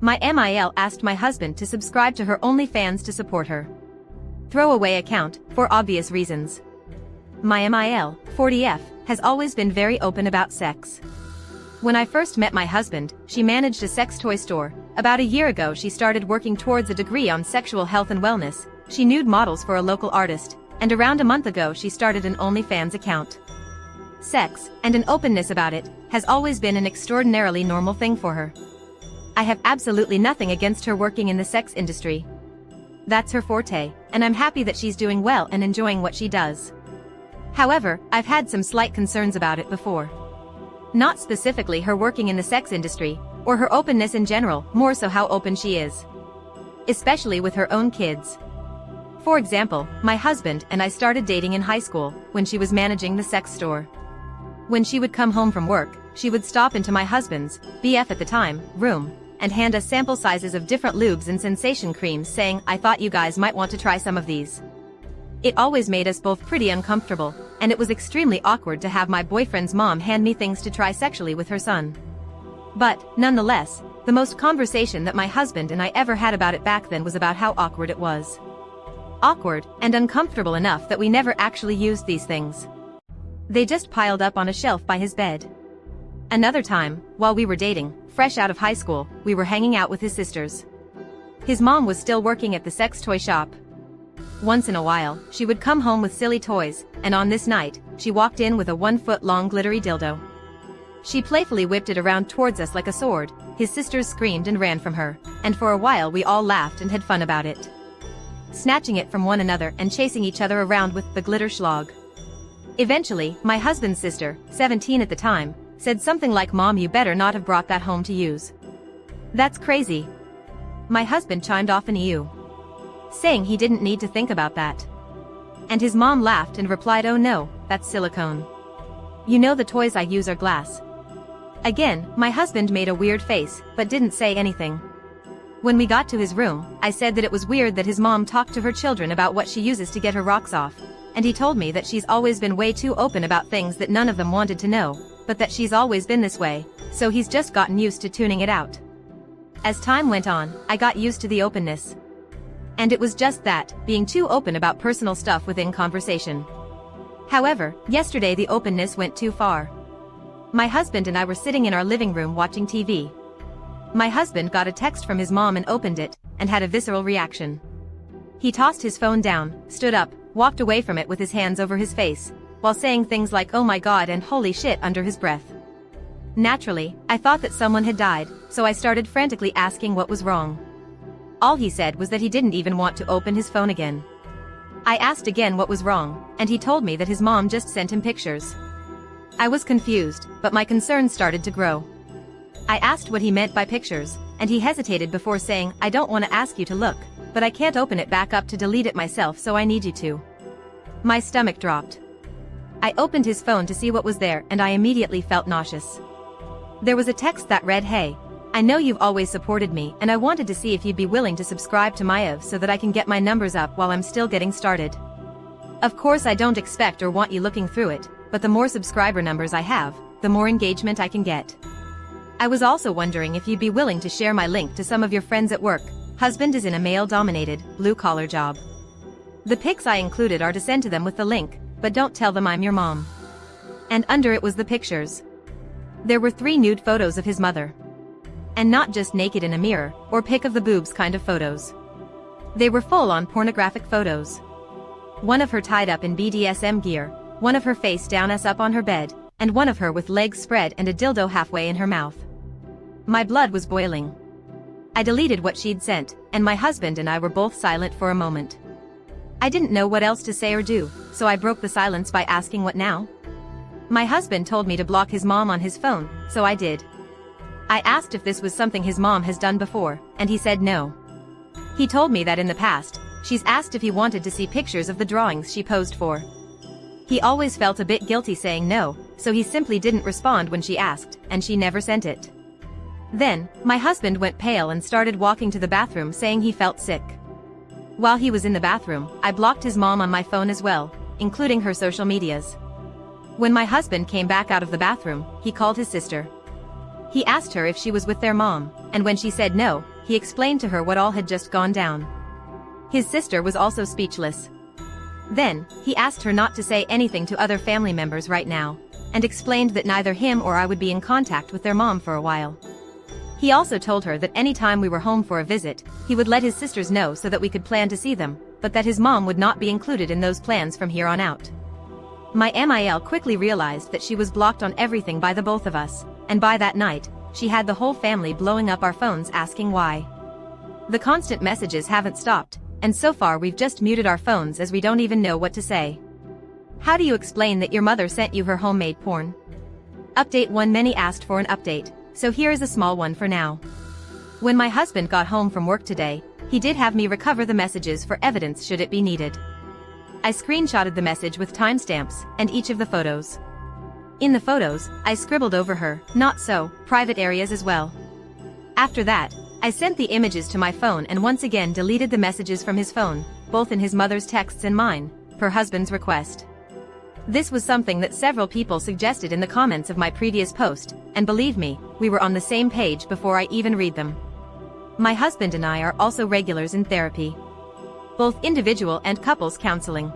My MIL asked my husband to subscribe to her OnlyFans to support her throwaway account, for obvious reasons. My MIL, 40F, has always been very open about sex. When I first met my husband, she managed a sex toy store. About a year ago she started working towards a degree on sexual health and wellness. She nude models for a local artist, and around a month ago she started an OnlyFans account. Sex, and an openness about it, has always been an extraordinarily normal thing for her. I have absolutely nothing against her working in the sex industry. That's her forte, and I'm happy that she's doing well and enjoying what she does. However, I've had some slight concerns about it before. Not specifically her working in the sex industry, or her openness in general, more so how open she is. Especially with her own kids. For example, my husband and I started dating in high school, when she was managing the sex store. When she would come home from work, she would stop into my husband's, BF at the time, room, and hand us sample sizes of different lubes and sensation creams saying, "I thought you guys might want to try some of these." It always made us both pretty uncomfortable, and it was extremely awkward to have my boyfriend's mom hand me things to try sexually with her son. But, nonetheless, the most conversation that my husband and I ever had about it back then was about how awkward it was. Awkward, and uncomfortable enough that we never actually used these things. They just piled up on a shelf by his bed. Another time, while we were dating, fresh out of high school, we were hanging out with his sisters. His mom was still working at the sex toy shop. Once in a while, she would come home with silly toys, and on this night, she walked in with a 1-foot-long glittery dildo. She playfully whipped it around towards us like a sword. His sisters screamed and ran from her, and for a while we all laughed and had fun about it. Snatching it from one another and chasing each other around with the glitter schlag. Eventually, my husband's sister, 17 at the time, said something like, "Mom, you better not have brought that home to use. That's crazy." My husband chimed off an ew, saying he didn't need to think about that. And his mom laughed and replied, "Oh no, that's silicone. You know the toys I use are glass." Again, my husband made a weird face, but didn't say anything. When we got to his room, I said that it was weird that his mom talked to her children about what she uses to get her rocks off, and he told me that she's always been way too open about things that none of them wanted to know, but that she's always been this way, so he's just gotten used to tuning it out. As time went on, I got used to the openness. And it was just that, being too open about personal stuff within conversation. However, yesterday the openness went too far. My husband and I were sitting in our living room watching TV. My husband got a text from his mom and opened it, and had a visceral reaction. He tossed his phone down, stood up, walked away from it with his hands over his face, while saying things like "oh my god" and "holy shit" under his breath. Naturally, I thought that someone had died, so I started frantically asking what was wrong. All he said was that he didn't even want to open his phone again. I asked again what was wrong, and he told me that his mom just sent him pictures. I was confused, but my concerns started to grow. I asked what he meant by pictures, and he hesitated before saying, "I don't want to ask you to look, but I can't open it back up to delete it myself, so I need you to." My stomach dropped. I opened his phone to see what was there, and I immediately felt nauseous. There was a text that read, "Hey, I know you've always supported me, and I wanted to see if you'd be willing to subscribe to MyEv so that I can get my numbers up while I'm still getting started. Of course I don't expect or want you looking through it, but the more subscriber numbers I have, the more engagement I can get. I was also wondering if you'd be willing to share my link to some of your friends at work. Husband is in a male-dominated, blue-collar job. The pics I included are to send to them with the link, but don't tell them I'm your mom." And under it was the pictures. There were 3 nude photos of his mother. And not just naked in a mirror, or pic of the boobs kind of photos. They were full-on pornographic photos. One of her tied up in BDSM gear, one of her face down up on her bed, and one of her with legs spread and a dildo halfway in her mouth. My blood was boiling. I deleted what she'd sent, and my husband and I were both silent for a moment. I didn't know what else to say or do, so I broke the silence by asking, "What now?" My husband told me to block his mom on his phone, so I did. I asked if this was something his mom has done before, and he said no. He told me that in the past, she's asked if he wanted to see pictures of the drawings she posed for. He always felt a bit guilty saying no, so he simply didn't respond when she asked, and she never sent it. Then, my husband went pale and started walking to the bathroom saying he felt sick. While he was in the bathroom, I blocked his mom on my phone as well, including her social medias. When my husband came back out of the bathroom, he called his sister. He asked her if she was with their mom, and when she said no, he explained to her what all had just gone down. His sister was also speechless. Then, he asked her not to say anything to other family members right now, and explained that neither him or I would be in contact with their mom for a while. He also told her that any time we were home for a visit, he would let his sisters know so that we could plan to see them, but that his mom would not be included in those plans from here on out. My MIL quickly realized that she was blocked on everything by the both of us, and by that night, she had the whole family blowing up our phones asking why. The constant messages haven't stopped, and so far we've just muted our phones as we don't even know what to say. How do you explain that your mother sent you her homemade porn? Update 1. Many asked for an update, so here is a small one for now. When my husband got home from work today, he did have me recover the messages for evidence should it be needed. I screenshotted the message with timestamps, and each of the photos. In the photos, I scribbled over her, not so, private areas as well. After that, I sent the images to my phone and once again deleted the messages from his phone, both in his mother's texts and mine, per husband's request. This was something that several people suggested in the comments of my previous post, and believe me, we were on the same page before I even read them. My husband and I are also regulars in therapy. Both individual and couples counseling.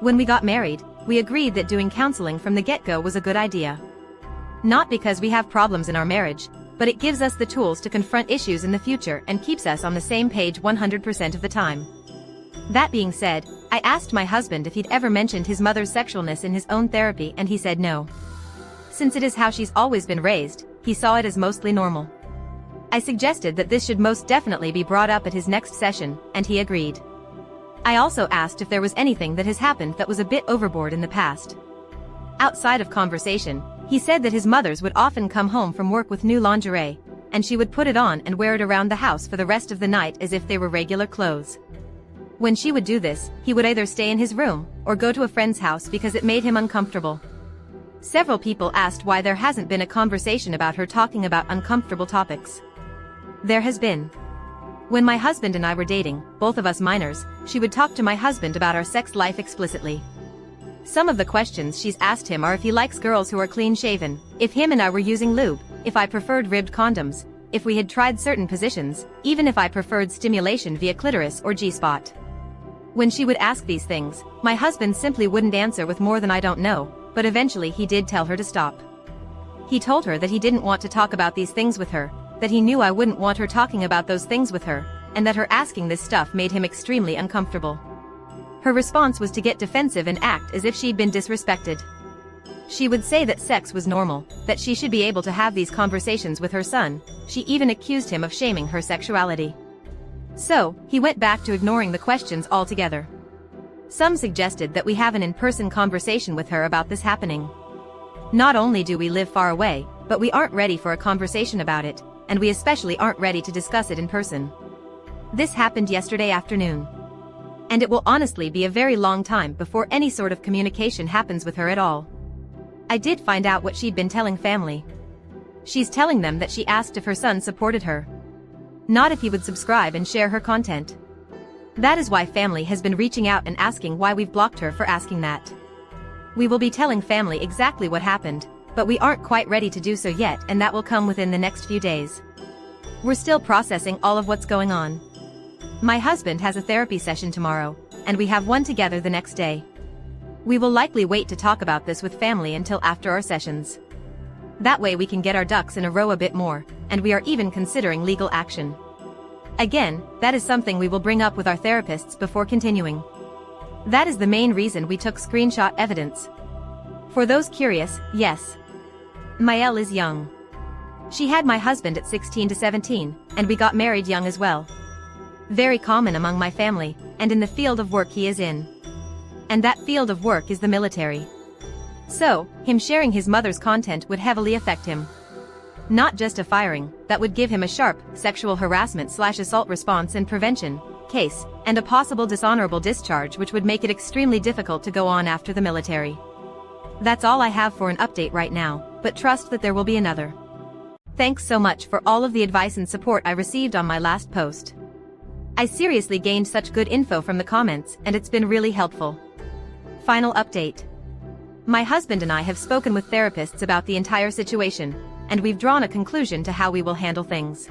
When we got married, we agreed that doing counseling from the get-go was a good idea. Not because we have problems in our marriage, but it gives us the tools to confront issues in the future and keeps us on the same page 100% of the time. That being said, I asked my husband if he'd ever mentioned his mother's sexualness in his own therapy and he said no. Since it is how she's always been raised, he saw it as mostly normal. I suggested that this should most definitely be brought up at his next session, and he agreed. I also asked if there was anything that has happened that was a bit overboard in the past. Outside of conversation, he said that his mothers would often come home from work with new lingerie, and she would put it on and wear it around the house for the rest of the night as if they were regular clothes. When she would do this, he would either stay in his room, or go to a friend's house because it made him uncomfortable. Several people asked why there hasn't been a conversation about her talking about uncomfortable topics. There has been. When my husband and I were dating, both of us minors, she would talk to my husband about our sex life explicitly. Some of the questions she's asked him are if he likes girls who are clean-shaven, if him and I were using lube, if I preferred ribbed condoms, if we had tried certain positions, even if I preferred stimulation via clitoris or G-spot. When she would ask these things, my husband simply wouldn't answer with more than I don't know, but eventually he did tell her to stop. He told her that he didn't want to talk about these things with her, that he knew I wouldn't want her talking about those things with her, and that her asking this stuff made him extremely uncomfortable. Her response was to get defensive and act as if she'd been disrespected. She would say that sex was normal, that she should be able to have these conversations with her son. She even accused him of shaming her sexuality. So, he went back to ignoring the questions altogether. Some suggested that we have an in-person conversation with her about this happening. Not only do we live far away, but we aren't ready for a conversation about it, and we especially aren't ready to discuss it in person. This happened yesterday afternoon. And it will honestly be a very long time before any sort of communication happens with her at all. I did find out what she'd been telling family. She's telling them that she asked if her son supported her. Not if he would subscribe and share her content. That is why family has been reaching out and asking why we've blocked her for asking that. We will be telling family exactly what happened, but we aren't quite ready to do so yet, and that will come within the next few days. We're still processing all of what's going on. My husband has a therapy session tomorrow, and we have one together the next day. We will likely wait to talk about this with family until after our sessions. That way we can get our ducks in a row a bit more, and we are even considering legal action. Again, that is something we will bring up with our therapists before continuing. That is the main reason we took screenshot evidence. For those curious, yes. Maëlle is young. She had my husband at 16 to 17, and we got married young as well. Very common among my family, and in the field of work he is in. And that field of work is the military. So, him sharing his mother's content would heavily affect him. Not just a firing, that would give him a sharp, sexual harassment/assault response and prevention case, and a possible dishonorable discharge which would make it extremely difficult to go on after the military. That's all I have for an update right now, but trust that there will be another. Thanks so much for all of the advice and support I received on my last post. I seriously gained such good info from the comments, and it's been really helpful. Final update. My husband and I have spoken with therapists about the entire situation, and we've drawn a conclusion to how we will handle things.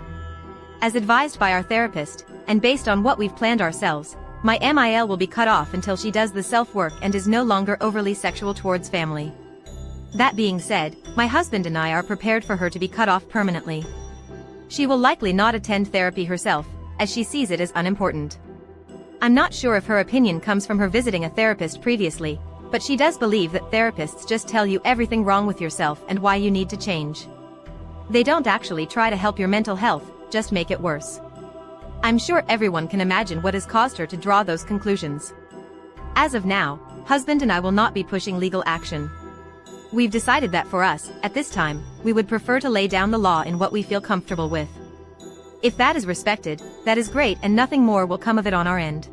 As advised by our therapist, and based on what we've planned ourselves, my MIL will be cut off until she does the self-work and is no longer overly sexual towards family. That being said, my husband and I are prepared for her to be cut off permanently. She will likely not attend therapy herself, as she sees it as unimportant. I'm not sure if her opinion comes from her visiting a therapist previously, but she does believe that therapists just tell you everything wrong with yourself and why you need to change. They don't actually try to help your mental health, just make it worse. I'm sure everyone can imagine what has caused her to draw those conclusions. As of now, husband and I will not be pushing legal action. We've decided that for us, at this time, we would prefer to lay down the law in what we feel comfortable with. If that is respected, that is great and nothing more will come of it on our end.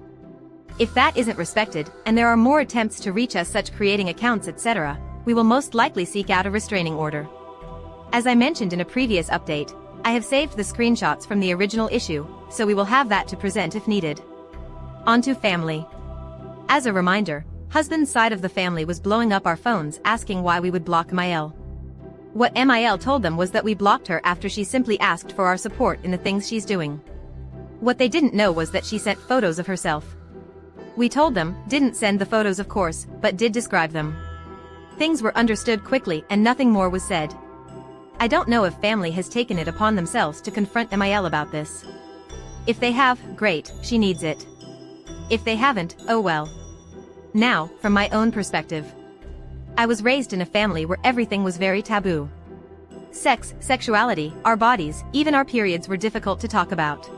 If that isn't respected, and there are more attempts to reach us such creating accounts etc., we will most likely seek out a restraining order. As I mentioned in a previous update, I have saved the screenshots from the original issue, so we will have that to present if needed. On to family. As a reminder, husband's side of the family was blowing up our phones asking why we would block MIL. What MIL told them was that we blocked her after she simply asked for our support in the things she's doing. What they didn't know was that she sent photos of herself. We told them, didn't send the photos of course, but did describe them. Things were understood quickly and nothing more was said. I don't know if family has taken it upon themselves to confront MIL about this. If they have, great, she needs it. If they haven't, oh well. Now, from my own perspective. I was raised in a family where everything was very taboo. Sex, sexuality, our bodies, even our periods were difficult to talk about.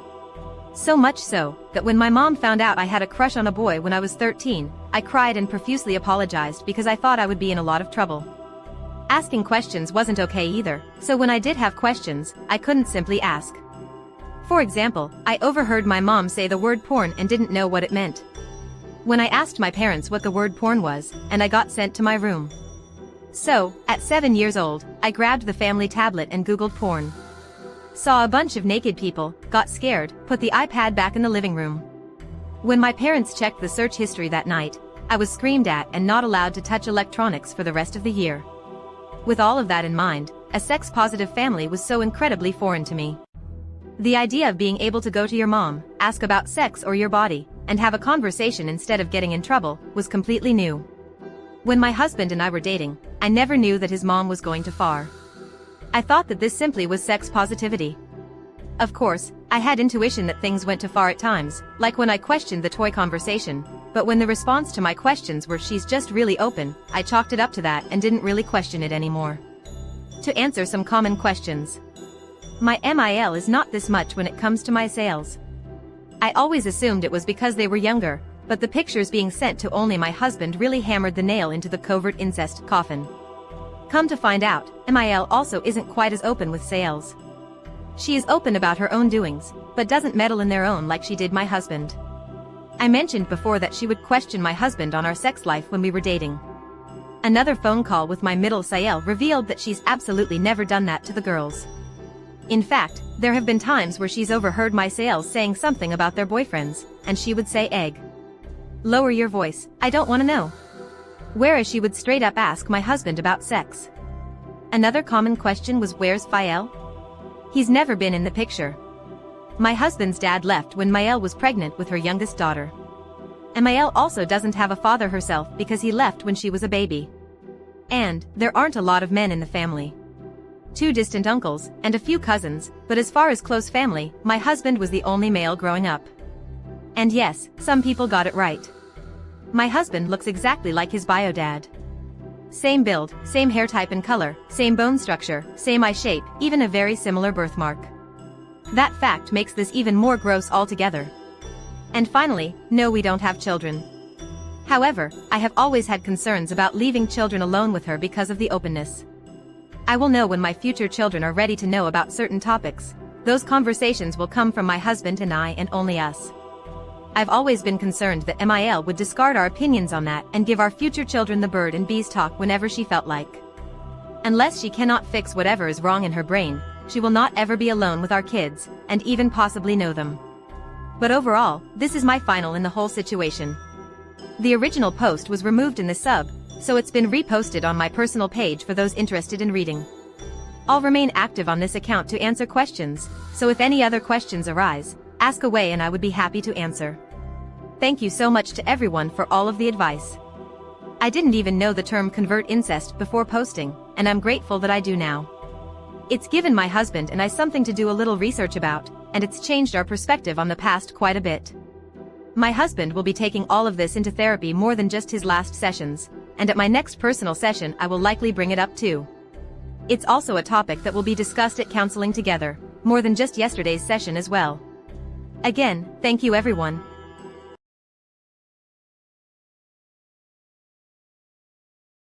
So much so, that when my mom found out I had a crush on a boy when I was 13, I cried and profusely apologized because I thought I would be in a lot of trouble. Asking questions wasn't okay either, so when I did have questions, I couldn't simply ask. For example, I overheard my mom say the word porn and didn't know what it meant. When I asked my parents what the word porn was, and I got sent to my room. So, at 7 years old, I grabbed the family tablet and googled porn. Saw a bunch of naked people, got scared, put the iPad back in the living room. When my parents checked the search history that night, I was screamed at and not allowed to touch electronics for the rest of the year. With all of that in mind, a sex-positive family was so incredibly foreign to me. The idea of being able to go to your mom, ask about sex or your body, and have a conversation instead of getting in trouble, was completely new. When my husband and I were dating, I never knew that his mom was going too far. I thought that this simply was sex positivity. Of course, I had intuition that things went too far at times, like when I questioned the toy conversation, but when the response to my questions were she's just really open, I chalked it up to that and didn't really question it anymore. To answer some common questions. My MIL is not this much when it comes to my sales. I always assumed it was because they were younger, but the pictures being sent to only my husband really hammered the nail into the covert incest coffin. Come to find out, MIL also isn't quite as open with sales. She is open about her own doings, but doesn't meddle in their own like she did my husband. I mentioned before that she would question my husband on our sex life when we were dating. Another phone call with my middle Sael revealed that she's absolutely never done that to the girls. In fact, there have been times where she's overheard my Saels saying something about their boyfriends, and she would say egg. Lower your voice, I don't want to know. Whereas she would straight up ask my husband about sex. Another common question was where's Fael? He's never been in the picture. My husband's dad left when Mael was pregnant with her youngest daughter. And Mael also doesn't have a father herself because he left when she was a baby. And, there aren't a lot of men in the family. 2 distant uncles, and a few cousins, but as far as close family, my husband was the only male growing up. And yes, some people got it right. My husband looks exactly like his bio dad. Same build, same hair type and color, same bone structure, same eye shape, even a very similar birthmark. That fact makes this even more gross altogether. And finally, no, we don't have children. However, I have always had concerns about leaving children alone with her because of the openness. I will know when my future children are ready to know about certain topics. Those conversations will come from my husband and I and only us. I've always been concerned that MIL would discard our opinions on that and give our future children the bird and bees talk whenever she felt like. Unless she cannot fix whatever is wrong in her brain, she will not ever be alone with our kids, and even possibly know them. But overall, this is my final in the whole situation. The original post was removed in the sub, so it's been reposted on my personal page for those interested in reading. I'll remain active on this account to answer questions, so if any other questions arise, ask away and I would be happy to answer. Thank you so much to everyone for all of the advice. I didn't even know the term convert incest before posting, and I'm grateful that I do now. It's given my husband and I something to do a little research about, and it's changed our perspective on the past quite a bit. My husband will be taking all of this into therapy more than just his last sessions, and at my next personal session I will likely bring it up too. It's also a topic that will be discussed at counseling together, more than just yesterday's session as well. Again, thank you everyone.